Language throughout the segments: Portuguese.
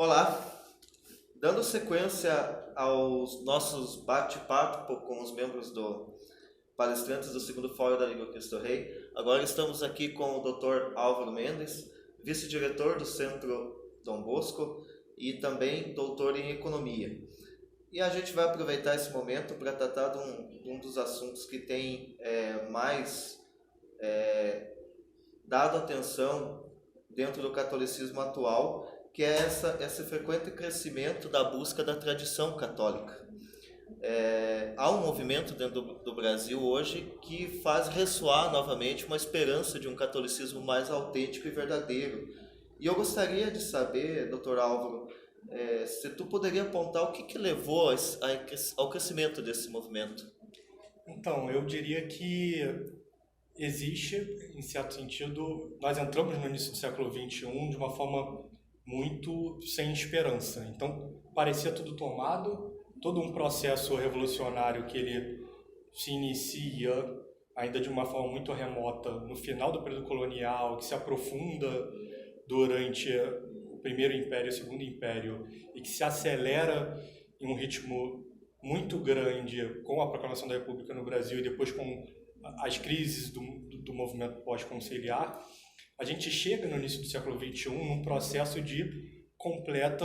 Olá, dando sequência aos nossos bate-papo com os membros do palestrantes do segundo Fórum da Língua Cristo Rei, agora estamos aqui com o Dr. Álvaro Mendes, vice-diretor do Centro Dom Bosco e também doutor em Economia. E a gente vai aproveitar esse momento para tratar de um dos assuntos que tem mais dado atenção dentro do catolicismo atual, que é esse frequente crescimento da busca da tradição católica. Há um movimento dentro do Brasil hoje que faz ressoar novamente uma esperança de um catolicismo mais autêntico e verdadeiro. E eu gostaria de saber, Dr. Álvaro, se tu poderia apontar o que levou ao crescimento desse movimento. Então, eu diria que existe, em certo sentido, nós entramos no início do século XXI de uma forma muito sem esperança. Então, parecia tudo tomado, todo um processo revolucionário que ele se inicia ainda de uma forma muito remota no final do período colonial, que se aprofunda durante o Primeiro Império e o Segundo Império e que se acelera em um ritmo muito grande com a proclamação da República no Brasil e depois com as crises do movimento pós-conciliar, a gente chega no início do século XXI num processo de completa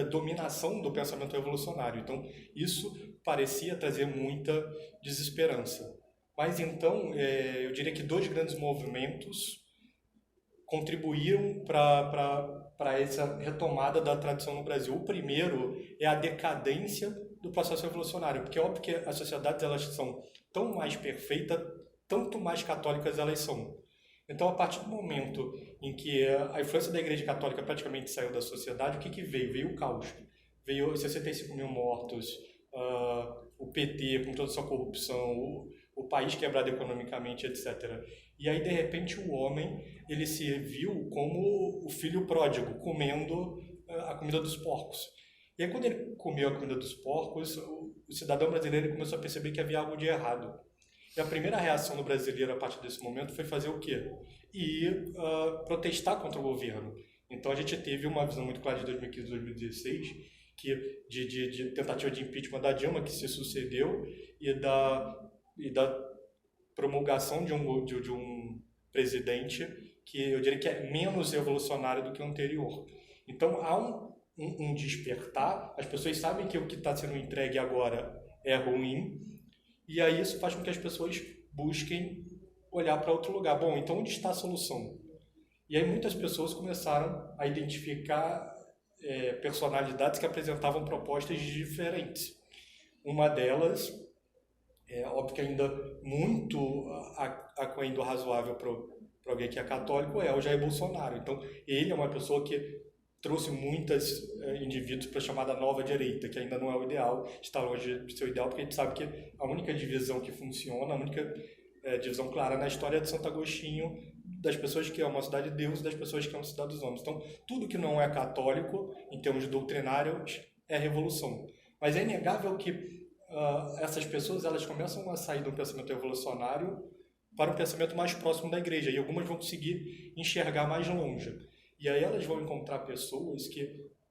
dominação do pensamento revolucionário. Então, isso parecia trazer muita desesperança. Mas então, eu diria que dois grandes movimentos contribuíram para essa retomada da tradição no Brasil. O primeiro é a decadência do processo revolucionário, porque é óbvio que as sociedades elas são tão mais perfeitas, tanto mais católicas elas são. Então, a partir do momento em que a influência da Igreja Católica praticamente saiu da sociedade, o que veio? Veio o caos. Veio 65 mil mortos, o PT com toda a sua corrupção, o país quebrado economicamente, etc. E aí, de repente, o homem ele se viu como o filho pródigo, comendo a comida dos porcos. E aí, quando ele comeu a comida dos porcos, o cidadão brasileiro começou a perceber que havia algo de errado. E a primeira reação do brasileiro a partir desse momento foi fazer o quê? Ir protestar contra o governo. Então a gente teve uma visão muito clara de 2015 e 2016, que de tentativa de impeachment da Dilma, que se sucedeu, e da promulgação de um presidente que eu diria que é menos revolucionário do que o anterior. Então há um despertar, as pessoas sabem que o que está sendo entregue agora é ruim, e aí isso faz com que as pessoas busquem olhar para outro lugar. Bom, então onde está a solução? E aí muitas pessoas começaram a identificar personalidades que apresentavam propostas diferentes. Uma delas, óbvio que ainda muito aquém do razoável para alguém que é católico, é o Jair Bolsonaro. Então ele é uma pessoa que trouxe muitos indivíduos para a chamada nova direita, que ainda não é o ideal, está longe do seu ideal, porque a gente sabe que a única divisão que funciona, a única divisão clara na história é de Santo Agostinho, das pessoas que amam a cidade de Deus e das pessoas que amam a cidade dos homens. Então, tudo que não é católico, em termos doutrinários, é revolução. Mas é inegável que essas pessoas elas começam a sair do pensamento revolucionário para um pensamento mais próximo da igreja, e algumas vão conseguir enxergar mais longe. E aí elas vão encontrar pessoas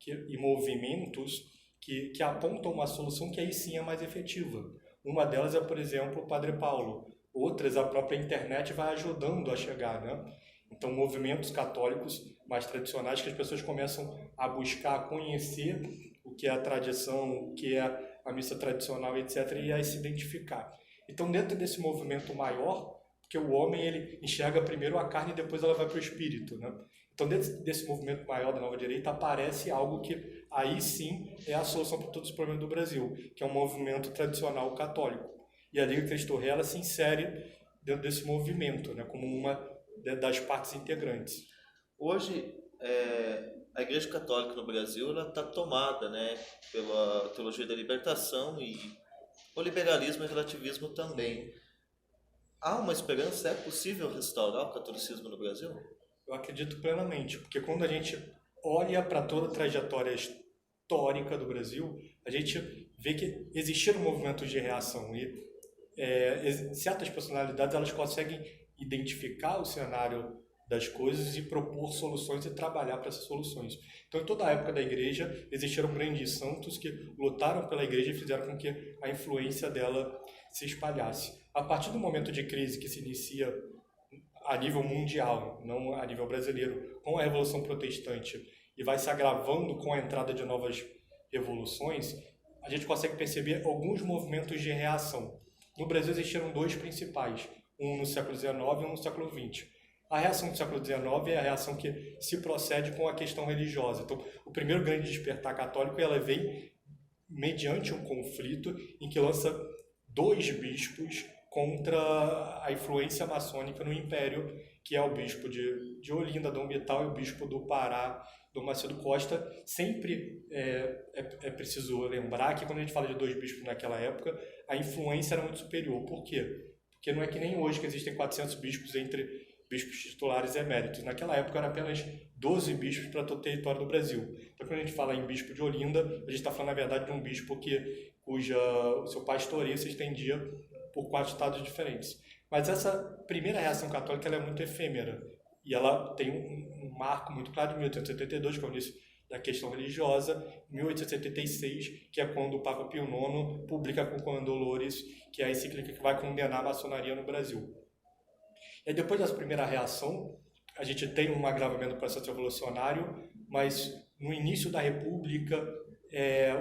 e movimentos que apontam uma solução que aí sim é mais efetiva. Uma delas é, por exemplo, o Padre Paulo. Outras, a própria internet vai ajudando a chegar, né? Então, movimentos católicos mais tradicionais que as pessoas começam a buscar, a conhecer o que é a tradição, o que é a missa tradicional, etc., e a se identificar. Então, dentro desse movimento maior, porque o homem ele enxerga primeiro a carne e depois ela vai para o espírito, né? Então, dentro desse movimento maior da nova direita, aparece algo que aí sim é a solução para todos os problemas do Brasil, que é um movimento tradicional católico. E a Liga Cristo Rei ela se insere dentro desse movimento, né, como uma das partes integrantes. Hoje, a Igreja Católica no Brasil está tomada, né, pela teologia da libertação e o liberalismo e o relativismo também. Há uma esperança? É possível restaurar o catolicismo no Brasil? Eu acredito plenamente, porque quando a gente olha para toda a trajetória histórica do Brasil, a gente vê que existiram movimentos de reação e certas personalidades elas conseguem identificar o cenário das coisas e propor soluções e trabalhar para essas soluções. Então, em toda a época da igreja, existiram grandes santos que lutaram pela igreja e fizeram com que a influência dela se espalhasse. A partir do momento de crise que se inicia a nível mundial, não a nível brasileiro, com a Revolução Protestante, e vai se agravando com a entrada de novas revoluções, a gente consegue perceber alguns movimentos de reação. No Brasil existiram dois principais, um no século XIX e um no século XX. A reação do século XIX é a reação que se procede com a questão religiosa. Então, o primeiro grande despertar católico, ela vem mediante um conflito em que lança dois bispos contra a influência maçônica no Império, que é o bispo de Olinda, Dom Vital, e o bispo do Pará, Dom Macedo Costa. Sempre é preciso lembrar que quando a gente fala de dois bispos naquela época, a influência era muito superior. Por quê? Porque não é que nem hoje que existem 400 bispos entre bispos titulares e eméritos. Naquela época eram apenas 12 bispos para todo o território do Brasil. Então, quando a gente fala em bispo de Olinda, a gente está falando, na verdade, de um bispo o seu pastoreio se estendia por 4 estados diferentes. Mas essa primeira reação católica ela é muito efêmera. E ela tem um marco muito claro de 1872, que é o início da questão religiosa, 1876, que é quando o Papa Pio IX publica Concordam Dolores, que é a encíclica que vai condenar a maçonaria no Brasil. E depois dessa primeira reação, a gente tem um agravamento do processo revolucionário, mas no início da República,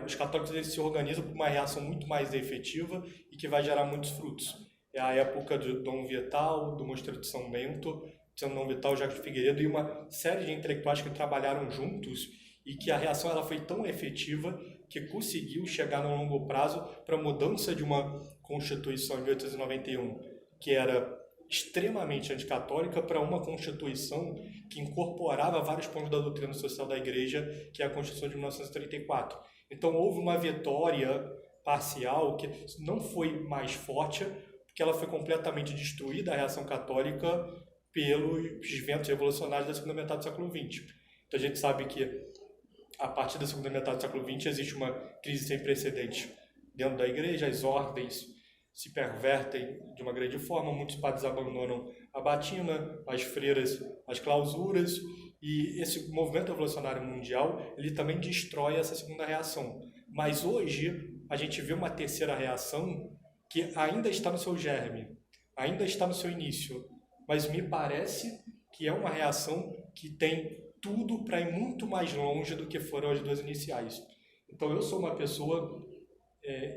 os católicos eles se organizam para uma reação muito mais efetiva e que vai gerar muitos frutos. É a época do Dom Vital, do Mosteiro de São Bento, Dom Vital, Jacques de Figueiredo e uma série de intelectuais que trabalharam juntos e que a reação ela foi tão efetiva que conseguiu chegar no longo prazo para a mudança de uma Constituição em 1891, que era extremamente anticatólica, para uma Constituição que incorporava vários pontos da doutrina social da Igreja, que é a Constituição de 1934. Então houve uma vitória parcial que não foi mais forte, porque ela foi completamente destruída, a reação católica, pelos ventos revolucionários da segunda metade do século XX. Então a gente sabe que a partir da segunda metade do século XX existe uma crise sem precedentes dentro da Igreja, as ordens se pervertem de uma grande forma, muitos padres abandonam a batina, as freiras, as clausuras, e esse movimento revolucionário mundial ele também destrói essa segunda reação. Mas hoje a gente vê uma terceira reação que ainda está no seu germe, ainda está no seu início, mas me parece que é uma reação que tem tudo para ir muito mais longe do que foram as duas iniciais. Então eu sou uma pessoa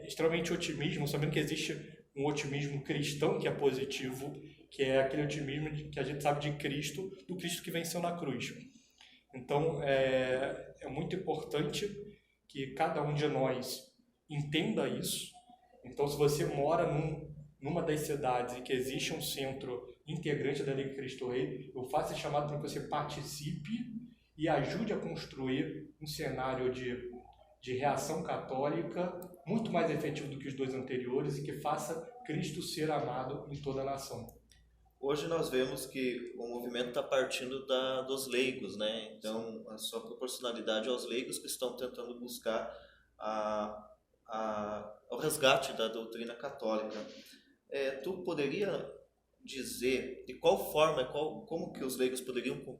extremamente otimismo, sabendo que existe um otimismo cristão que é positivo, que é aquele otimismo que a gente sabe de Cristo, do Cristo que venceu na cruz. Então é muito importante que cada um de nós entenda isso. Então se você mora numa das cidades em que existe um centro integrante da Liga Cristo Rei, eu faço esse chamado para que você participe e ajude a construir um cenário de reação católica muito mais efetivo do que os dois anteriores e que faça Cristo ser amado em toda a nação. Hoje nós vemos que o movimento está partindo dos leigos, né? Então, a sua proporcionalidade aos leigos que estão tentando buscar o resgate da doutrina católica. Tu poderia dizer de qual forma, como que os leigos poderiam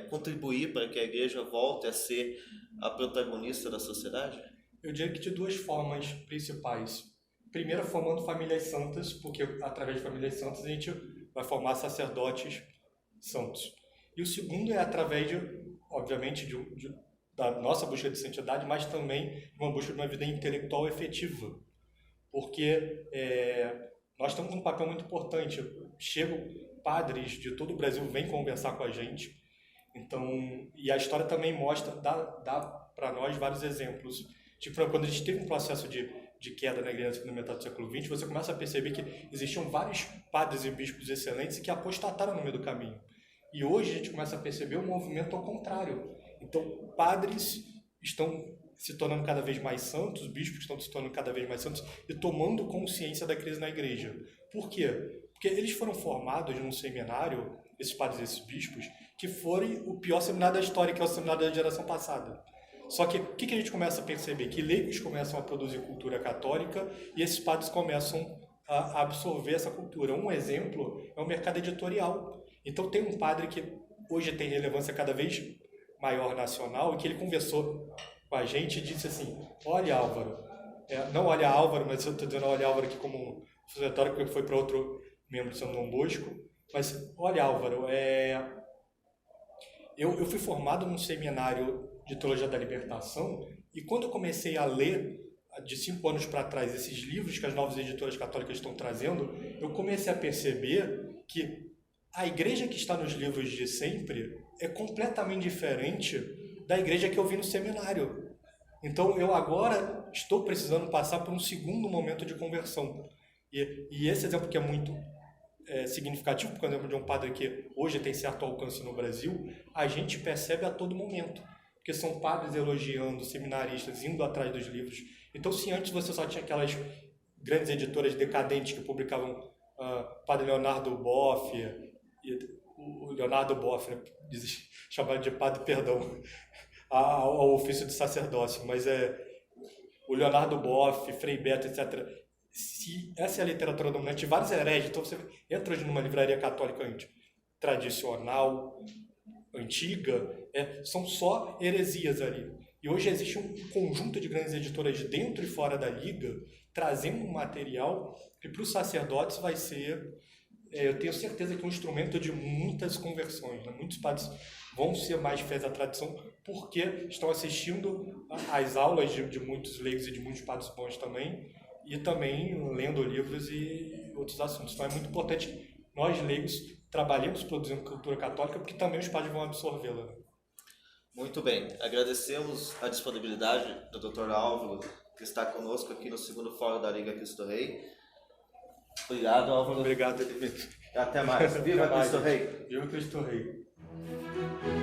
contribuir para que a Igreja volte a ser a protagonista da sociedade? Eu diria que de duas formas principais. Primeiro, formando famílias santas, porque através de famílias santas a gente vai formar sacerdotes santos. E o segundo é através, obviamente, da nossa busca de santidade, mas também de uma busca de uma vida intelectual efetiva. Porque nós temos um papel muito importante. Chegam padres de todo o Brasil, vêm conversar com a gente. Então, e a história também mostra, dá para nós vários exemplos. Tipo, quando a gente teve um processo de queda na igreja na segunda metade do século XX, você começa a perceber que existiam vários padres e bispos excelentes que apostataram no meio do caminho. E hoje a gente começa a perceber um movimento ao contrário. Então, padres estão se tornando cada vez mais santos, bispos estão se tornando cada vez mais santos e tomando consciência da crise na igreja. Por quê? Porque eles foram formados num seminário, esses padres e esses bispos, que foi o pior seminário da história, que é o seminário da geração passada. Só que o que a gente começa a perceber? Que leigos começam a produzir cultura católica e esses padres começam a absorver essa cultura. Um exemplo é o mercado editorial, Então tem um padre que hoje tem relevância cada vez maior nacional, e que ele conversou com a gente e disse assim: olha, Álvaro, não olha Álvaro, mas eu estou dizendo olha Álvaro aqui como um sucessório, porque foi para outro membro de São Dom Bosco, mas olha, Álvaro, eu fui formado num seminário de Teologia da Libertação, e quando eu comecei a ler, de 5 anos para trás, esses livros que as novas editoras católicas estão trazendo, eu comecei a perceber que a igreja que está nos livros de sempre é completamente diferente da igreja que eu vi no seminário. Então, eu agora estou precisando passar por um segundo momento de conversão. E esse exemplo que é muito significativo, por exemplo, de um padre que hoje tem certo alcance no Brasil, a gente percebe a todo momento. Porque são padres elogiando, seminaristas, indo atrás dos livros. Então, se antes você só tinha aquelas grandes editoras decadentes que publicavam Padre Leonardo Boff, o Leonardo Boff, né, chamado de padre, perdão, ao ofício de sacerdócio, mas o Leonardo Boff, Frei Beto, etc. Se essa é a literatura dominante, vários hereges, então você entra hoje numa livraria católica tradicional, antiga, são só heresias ali. E hoje existe um conjunto de grandes editoras dentro e fora da Liga, trazendo um material que para os sacerdotes vai ser, eu tenho certeza que um instrumento de muitas conversões, né? Muitos padres vão ser mais fiéis à tradição porque estão assistindo às aulas de muitos leigos e de muitos padres bons também, e também lendo livros e outros assuntos. Então é muito importante nós leigos trabalhemos produzindo cultura católica, porque também os padres vão absorvê-la. Muito bem, agradecemos a disponibilidade do Dr. Álvaro, que está conosco aqui no segundo Fórum da Liga Cristo Rei. Obrigado, Álvaro. Obrigado, Edmilson. Até mais. Viva Cristo Rei! Viva Cristo Rei!